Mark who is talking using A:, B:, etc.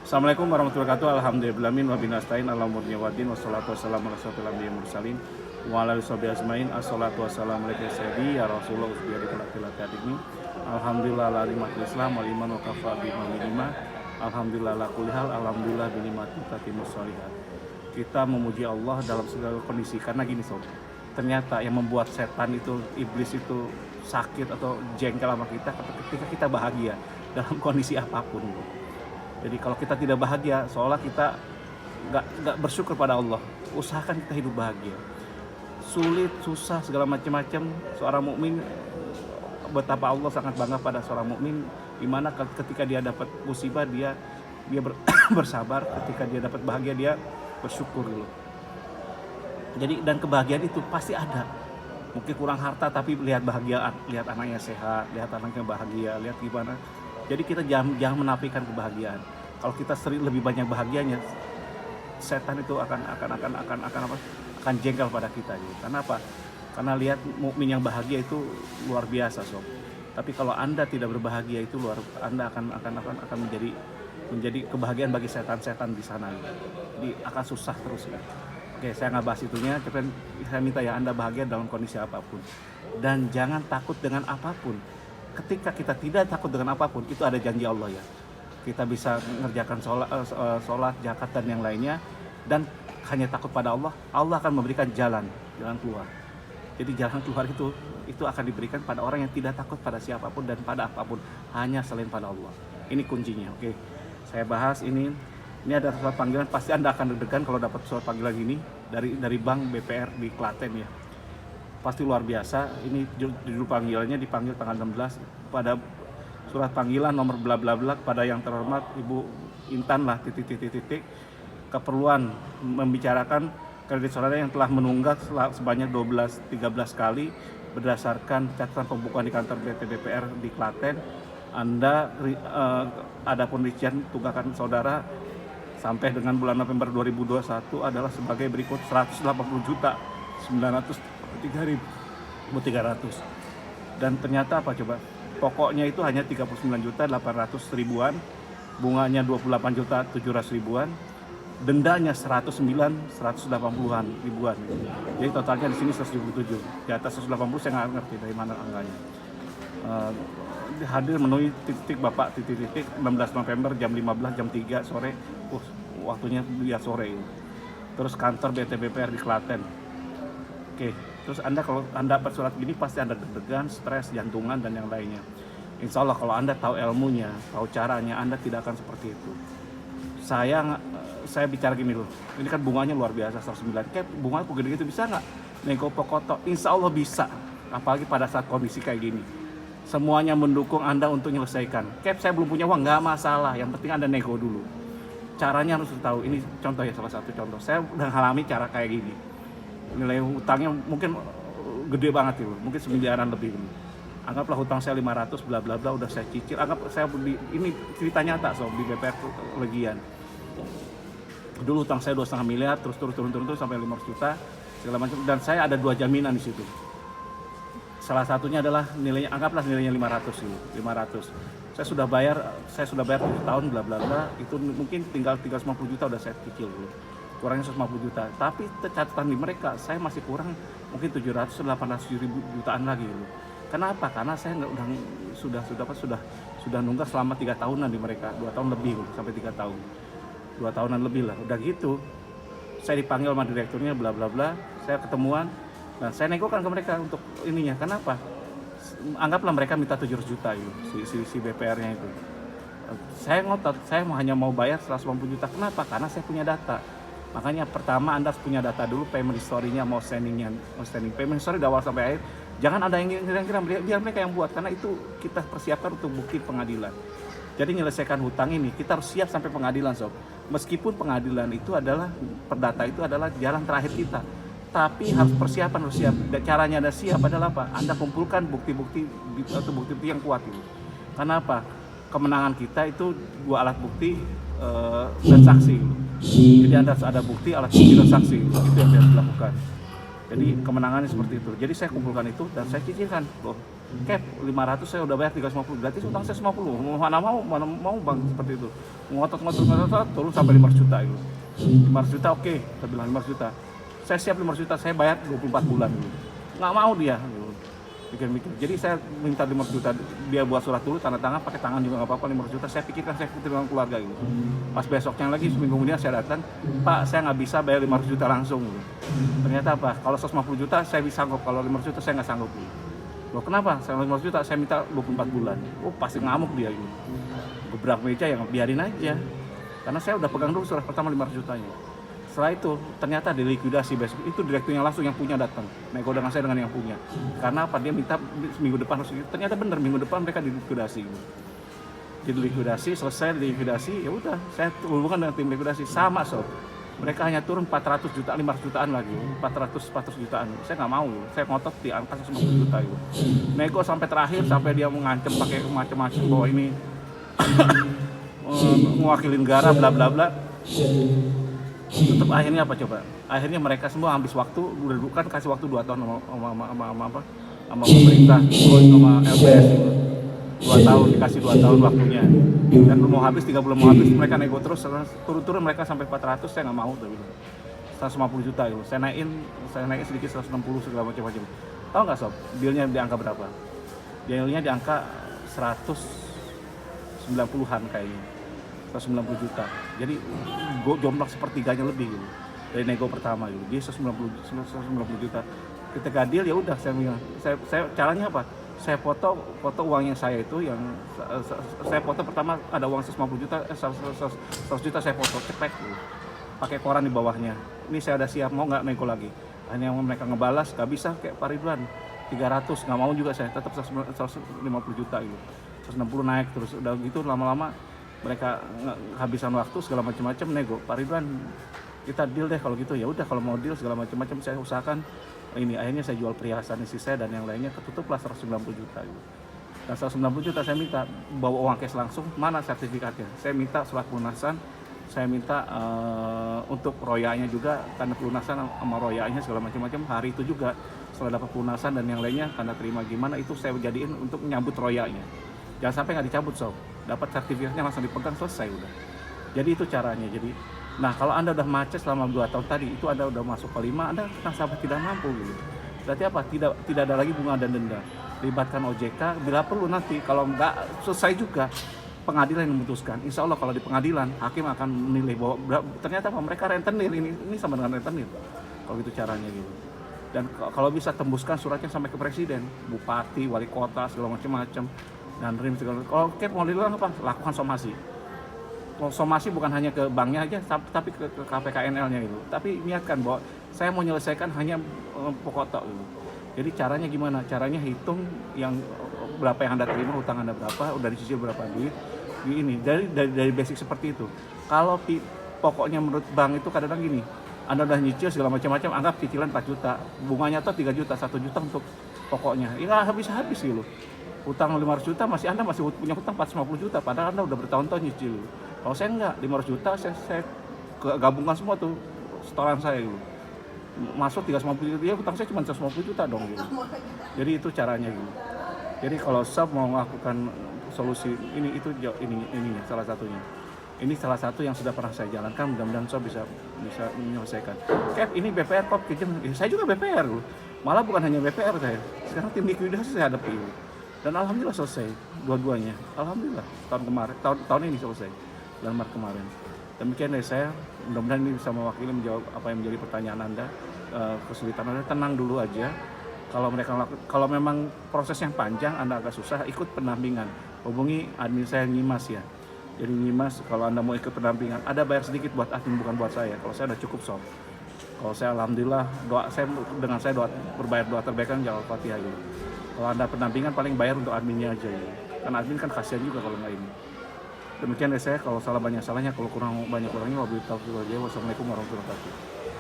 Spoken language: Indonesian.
A: Assalamualaikum warahmatullahi wabarakatuh. Alhamdulillahirabbil alamin wa binastain ala murni wadin wassalatu wassalamu ala asyrofil anbiya'i mursalin wa ala alihi washabihi ajmain. Assalatu wassalamu alayka sayyidi ya Rasulullah usbiyadi kalatil ini. Alhamdulillah ala nikmatil Islam wal iman wa kafa bi ni'mah. Alhamdulillah ala kulli hal. Alhamdulillah bi nikmati tatimmus shalihat. Kita memuji Allah dalam segala kondisi karena gini sob. Ternyata yang membuat setan itu, iblis itu sakit atau jengkel sama kita ketika kita bahagia dalam kondisi apapun. Jadi kalau kita tidak bahagia, seolah kita nggak bersyukur pada Allah. Usahakan kita hidup bahagia. Sulit, susah, segala macam-macam. Seorang mukmin, betapa Allah sangat bangga pada seorang mukmin, dimana ketika dia dapat musibah dia bersabar, ketika dia dapat bahagia dia bersyukur dulu. Jadi dan kebahagiaan itu pasti ada. Mungkin kurang harta tapi lihat bahagia, lihat anaknya sehat, lihat anaknya bahagia, lihat gimana. Jadi kita jangan menafikan kebahagiaan. Kalau kita sering lebih banyak bahagianya, setan itu akan jengkel pada kita. Gitu. Karena apa? Karena lihat mukmin yang bahagia itu luar biasa, sob. Tapi kalau Anda tidak berbahagia itu Anda akan menjadi kebahagiaan bagi setan-setan di sana. Gitu. Jadi akan susah terus. Gitu. Oke, saya nggak bahas itunya. Saya minta ya Anda bahagia dalam kondisi apapun dan jangan takut dengan apapun. Ketika kita tidak takut dengan apapun, itu ada janji Allah ya. Kita bisa mengerjakan sholat, zakat dan yang lainnya, dan hanya takut pada Allah, Allah akan memberikan jalan keluar. Jadi jalan keluar itu akan diberikan pada orang yang tidak takut pada siapapun dan pada apapun, hanya selain pada Allah. Ini kuncinya. Oke, saya bahas ini. Ini ada surat panggilan, pasti Anda akan deg-degan kalau dapat surat panggilan ini dari Bank BPR di Klaten ya. Pasti luar biasa. Ini judul panggilannya, dipanggil tanggal 16 pada surat panggilan nomor bla bla bla pada yang terhormat Ibu Intan lah titik keperluan membicarakan kredit saudara yang telah menunggak sebanyak 12-13 kali berdasarkan catatan pembukuan di kantor BPR di Klaten. Anda ada penelitian tunggakan saudara sampai dengan bulan November 2021 adalah sebagai berikut: 180.003.300. Dan ternyata apa coba? Pokoknya itu hanya 39.800.000-an, bunganya 28.700.000-an, dendanya 109.180-an ribuan. Jadi totalnya di sini 127. Di atas 180 saya nggak ngerti dari mana angkanya. Hadir memenuhi titik Bapak 16 November jam 15 jam 3 sore. Waktunya dia sore ini. Terus kantor BPR di Klaten. Oke, terus kalau Anda dapat surat gini pasti Anda deg-degan, stres, jantungan dan yang lainnya. Insya Allah kalau Anda tahu ilmunya, tahu caranya, Anda tidak akan seperti itu. Saya bicara gini loh. Ini kan bunganya luar biasa 109. Kayak bunga gede gitu bisa nggak nego pokoto? Insya Allah bisa. Apalagi pada saat kondisi kayak gini. Semuanya mendukung Anda untuk menyelesaikan. Saya belum punya uang, nggak masalah. Yang penting Anda nego dulu. Caranya harus tahu. Ini contoh ya, salah satu contoh. Saya udah ngalami cara kayak gini. Nilai hutangnya mungkin gede banget itu, mungkin 9 miliaran lebih. Anggaplah hutang saya 500 bla bla bla udah saya cicil. Anggap saya ini cerita nyata sob di BPR Legian. Dulu hutang saya 2,5 miliar, terus turun sampai 500 juta segala macam, dan saya ada 2 jaminan di situ. Salah satunya adalah nilainya, anggaplah nilainya 500 gitu, 500. Saya sudah bayar 7 tahun bla bla bla, itu mungkin tinggal 350 juta udah saya cicil dulu. Kurangnya 150 juta. Tapi catatan di mereka saya masih kurang mungkin 700-800 ribu jutaan lagi gitu. Kenapa? Karena saya sudah nunggak selama 3 tahunan di mereka, 2 tahun lebih gitu, sampai 3 tahun. 2 tahunan lebih lah. Udah gitu saya dipanggil sama direkturnya bla bla bla, saya ketemuan. Nah, saya negokan ke mereka untuk ininya. Kenapa? Anggaplah mereka minta 700 juta gitu, si BPR-nya itu. Saya ngotot, saya hanya mau bayar 150 juta. Kenapa? Karena saya punya data. Makanya pertama Anda harus punya data dulu, payment history-nya mau standing. Payment history dari awal sampai akhir. Jangan ada yang kira-kira biar mereka yang buat, karena itu kita persiapkan untuk bukti pengadilan. Jadi menyelesaikan hutang ini kita harus siap sampai pengadilan, sob. Meskipun pengadilan itu adalah perdata itu adalah jalan terakhir kita. Tapi harus persiapan, harus siap. Caranya Anda siap adalah apa? Anda kumpulkan bukti-bukti yang kuat itu. Karena apa? Kemenangan kita itu 2 alat bukti dan saksi. Jadi Anda harus ada bukti, alat bukti dan saksi. Itu yang harus dilakukan. Jadi kemenangannya seperti itu. Jadi saya kumpulkan itu dan saya cicilkan. Loh, Cap 500 saya udah bayar 350, berarti utang saya 50. Mana mau bang seperti itu. Ngotot turun sampai 500 juta itu. 500 juta oke, saya bilang 500 juta. Saya siap 500 juta, saya bayar 24 bulan gitu. Nggak mau dia gitu. Mikir-mikir. Jadi saya minta 500 juta, dia buat surat dulu, tanda tangan, pakai tangan juga nggak apa-apa, 500 juta. Saya pikirkan, saya pikir dengan keluarga gitu. Pas besoknya lagi, seminggu kemudian saya datang, Pak saya nggak bisa bayar 500 juta langsung gitu. Ternyata apa, kalau 150 juta saya bisa sanggup, kalau 500 juta saya nggak sanggup gitu. Loh kenapa? Saya 500 juta, saya minta 24 bulan. Oh pasti ngamuk dia gitu. Gebrak meja, yang biarin aja. Karena saya udah pegang dulu surat pertama 500 jutanya. Setelah itu ternyata dilikuidasi besok. Itu direkturnya langsung yang punya datang. Nego dengan saya dengan yang punya. Karena apa? Dia minta minggu depan harus. Ternyata benar minggu depan mereka dilikuidasi. Jadi likuidasi, selesai dilikuidasi, ya udah. Saya hubungan dengan tim likuidasi sama sob. Mereka hanya turun 400 juta, 500 jutaan lagi, 400 jutaan. Saya nggak mau, saya ngotot di angka 150 juta itu. Nego sampai terakhir, sampai dia mengancam pakai macam-macam bahwa ini mewakili negara, bla bla bla. Tetap akhirnya apa coba? Akhirnya mereka semua habis waktu, bukan kasih waktu 2 tahun sama pemerintah, sama LPS itu. 2 tahun, dikasih 2 tahun waktunya. Dan mau habis, 3 bulan mau habis, mereka nego terus, turun-turun mereka sampai 400, saya nggak mau tuh gitu. 150 juta itu, saya naik sedikit 160 segala macam-macam. Tahu nggak sob, dealnya di angka berapa? Dealnya di angka 190-an kayaknya. 190 juta. Jadi gue jomblak sepertiganya lebih gitu. Dari nego pertama gitu. Dia 190 juta. Ketika deal ya udah saya caranya apa? Saya foto uangnya saya itu yang saya foto pertama ada uang 150 juta 100 juta saya foto cekrek gitu. Pakai koran di bawahnya. Ini saya udah siap, mau nggak nego lagi. Hanya mereka ngebalas, nggak bisa kayak Pak Ridwan 300, nggak mau juga saya, tetap 150 juta gitu. 160 naik terus, udah gitu lama-lama mereka habisan waktu segala macam-macam nego. Pak Ridwan kita deal deh kalau gitu, ya udah kalau mau deal segala macam-macam saya usahakan ini. Akhirnya saya jual perhiasan isi saya dan yang lainnya, ketutuplah 190 juta gitu. Dan 190 juta saya minta bawa uang cash langsung, mana sertifikatnya, saya minta surat pelunasan, saya minta untuk royanya juga, tanda pelunasan sama royanya segala macam-macam. Hari itu juga setelah dapat pelunasan dan yang lainnya tanda terima gimana itu saya jadiin untuk menyambut royanya. Jangan sampai nggak dicabut sob, dapat sertifikatnya langsung dipegang, selesai udah. Jadi itu caranya. Jadi nah kalau Anda udah macet selama 2 tahun tadi itu, Anda udah masuk ke 5, Anda nasabah tidak mampu gitu. Berarti apa? Tidak ada lagi bunga dan denda. Libatkan OJK bila perlu, nanti kalau nggak selesai juga pengadilan yang memutuskan. Insya Allah kalau di pengadilan hakim akan menilai bahwa ternyata apa, mereka rentenir, ini sama dengan rentenir. Kalau gitu caranya gitu. Dan kalau bisa tembuskan suratnya sampai ke presiden, bupati, wali kota segala macam-macam. Dan RIM segala. Kalau Cap mau dilarang apa? Lakukan somasi. Somasi bukan hanya ke banknya aja, tapi ke KPKNL-nya gitu. Tapi niatkan bahwa saya mau menyelesaikan hanya pokok tok gitu. Jadi caranya gimana? Caranya hitung yang berapa yang Anda terima, hutang Anda berapa, udah dicicil berapa duit. Ini dari basic seperti itu. Kalau pokoknya menurut bank itu kadang-kadang gini, Anda udah nyicil segala macam-macam, anggap cicilan 4 juta, bunganya tuh 3 juta, 1 juta untuk pokoknya. Ya habis gitu. Utang 500 juta Anda masih punya hutang 450 juta, padahal Anda udah bertahun-tahun nyicil. Kalau saya enggak, 500 juta saya gabungkan semua tuh setoran saya gitu. Masuk 350 juta, ya hutang saya cuma 150 juta dong gitu. Jadi itu caranya gitu. Jadi kalau sob mau melakukan solusi ini salah satunya. Ini salah satu yang sudah pernah saya jalankan, mudah-mudahan sob bisa menyelesaikan. Cap, ini BPR kok kejam. Saya juga BPR loh. Malah bukan hanya BPR saya. Sekarang tim likuidasi saya hadapi. Dan alhamdulillah selesai dua-duanya. Alhamdulillah tahun ini selesai, bulan Maret kemarin. Demikian dari saya, mudah-mudahan ini bisa mewakili menjawab apa yang menjadi pertanyaan Anda, kesulitan Anda. Tenang dulu aja. Kalau memang prosesnya panjang, Anda agak susah, ikut pendampingan. Hubungi admin saya Nyimas ya. Jadi Nyimas, kalau Anda mau ikut pendampingan, ada bayar sedikit buat admin, bukan buat saya. Kalau saya udah cukup sob. Kalau saya alhamdulillah dengan saya berbayar doa terbaik kan Jalal Fatihah gitu. Kalau Anda pendampingan paling bayar untuk adminnya aja ya. Karena admin kan kasihan juga kalau nggak ini. Demikian dari saya, kalau salah banyak salahnya, kalau kurang banyak kurangnya, wabillahi taufiq wal hidayah. Wassalamualaikum warahmatullahi wabarakatuh.